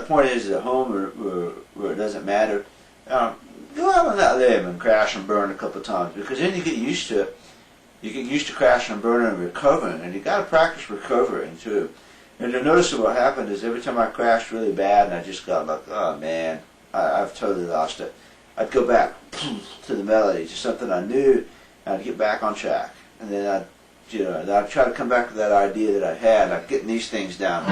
the point is, at home where it doesn't matter, go out on that limb and crash and burn a couple of times, because then you get used to it. You get used to crashing and burning and recovering, and you got to practice recovering too. And you'll notice that what happened is every time I crashed really bad and I just got like, oh man, I've totally lost it, I'd go back to the melody, to something I knew, and I'd get back on track. And then I'd try to come back to that idea that I had, like getting these things down.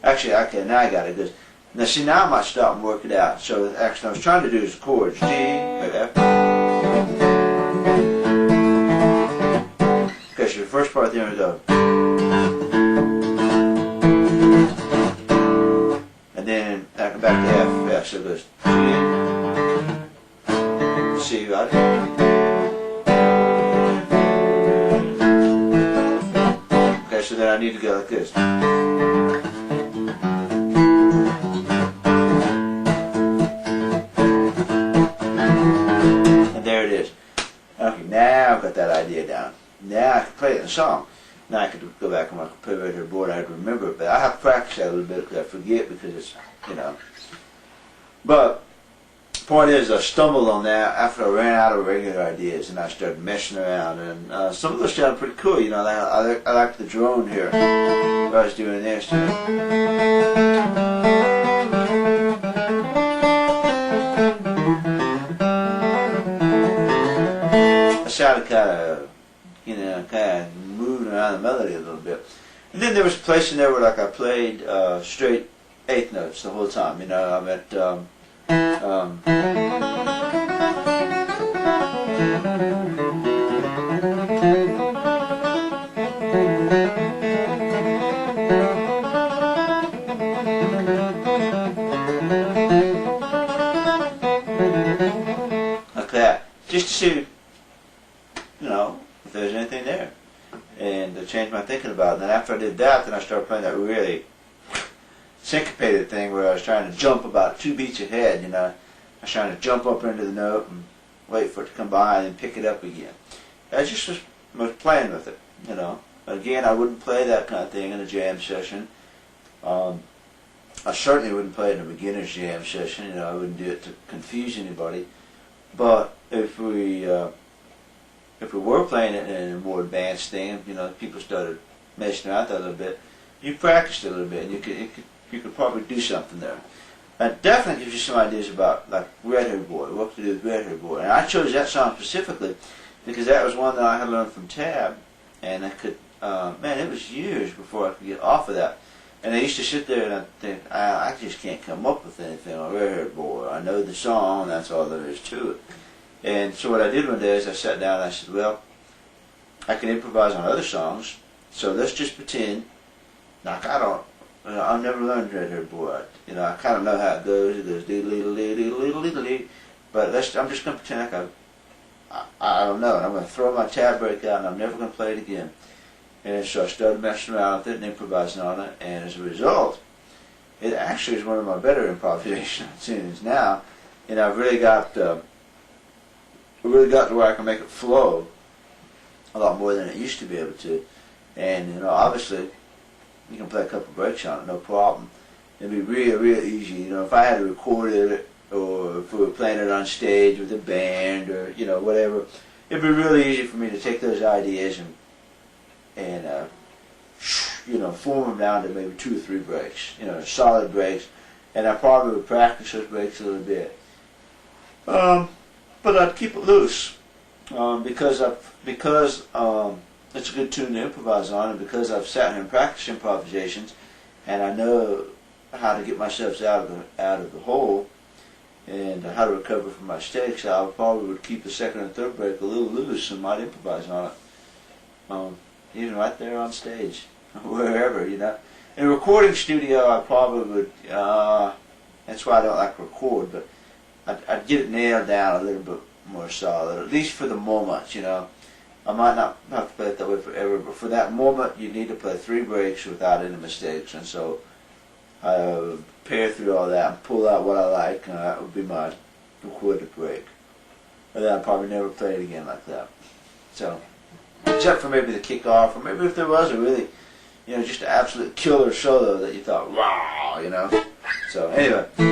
Actually, okay, now I got it. Good. Now see, now I might stop and work it out. So actually, I was trying to do is chords, G, F. Okay, so the first part there we go. And then I come back to F. F, so it goes G, C, right? Okay, so then I need to go like this. Now I've got that idea down. Now I can play it in a song. Now I could go back on my computer board, I'd remember it, but I have to practice that a little bit because I forget, because it's, But the point is, I stumbled on that after I ran out of regular ideas, and I started messing around, and some of those sounded pretty cool. I like the drone here. I was doing this. Sounded kind of moving around the melody a little bit. And then there was a place in there where I played straight eighth notes the whole time. I went like that, just to see if there's anything there, and to change my thinking about it. And then after I did that, then I started playing that really syncopated thing where I was trying to jump about 2 beats ahead. I was trying to jump up into the note and wait for it to come by and then pick it up again. I just was playing with it. Again, I wouldn't play that kind of thing in a jam session. I certainly wouldn't play it in a beginner's jam session. I wouldn't do it to confuse anybody. But if we were playing it in a more advanced thing, people started messing around that a little bit, you practiced it a little bit, and you could probably do something there. That definitely gives you some ideas about, like, Red Hair Boy, what to do with Red Hair Boy. And I chose that song specifically because that was one that I had learned from Tab, and I could, man, it was years before I could get off of that. And I used to sit there and I'd think, I just can't come up with anything on Red Hair Boy. I know the song, that's all there is to it. And so what I did one day is I sat down and I said, well, I can improvise on other songs, so let's just pretend like I've never learned Red Hair Boy. I kind of know how it goes. It goes dee-dee-dee-dee-dee-dee-dee-dee. But I'm just going to pretend like I don't know. And I'm going to throw my tab break out and I'm never going to play it again. And so I started messing around with it and improvising on it. And as a result, it actually is one of my better improvisation tunes now. I've really got to where I can make it flow a lot more than it used to be able to. And obviously you can play a couple breaks on it, no problem. It'd be real easy. If I had to record it, or if we were playing it on stage with a band, or whatever, it'd be really easy for me to take those ideas and form them down to maybe 2 or 3 breaks, solid breaks. And I probably would practice those breaks a little bit. But I'd keep it loose because it's a good tune to improvise on, and because I've sat here and practiced improvisations, and I know how to get myself out of the hole and how to recover from my mistakes, I probably would keep the second and third break a little loose and might improvise on it, even right there on stage, wherever. In a recording studio, I probably would. That's why I don't like to record, but I'd get it nailed down a little bit more solid, at least for the moment. I might not have to play it that way forever, but for that moment, you need to play 3 breaks without any mistakes. And so I would pair through all that and pull out what I like, and that would be my recorded break. And then I'd probably never play it again like that. So except for maybe the kickoff, or maybe if there was a really, just an absolute killer solo that you thought, wow, So anyway.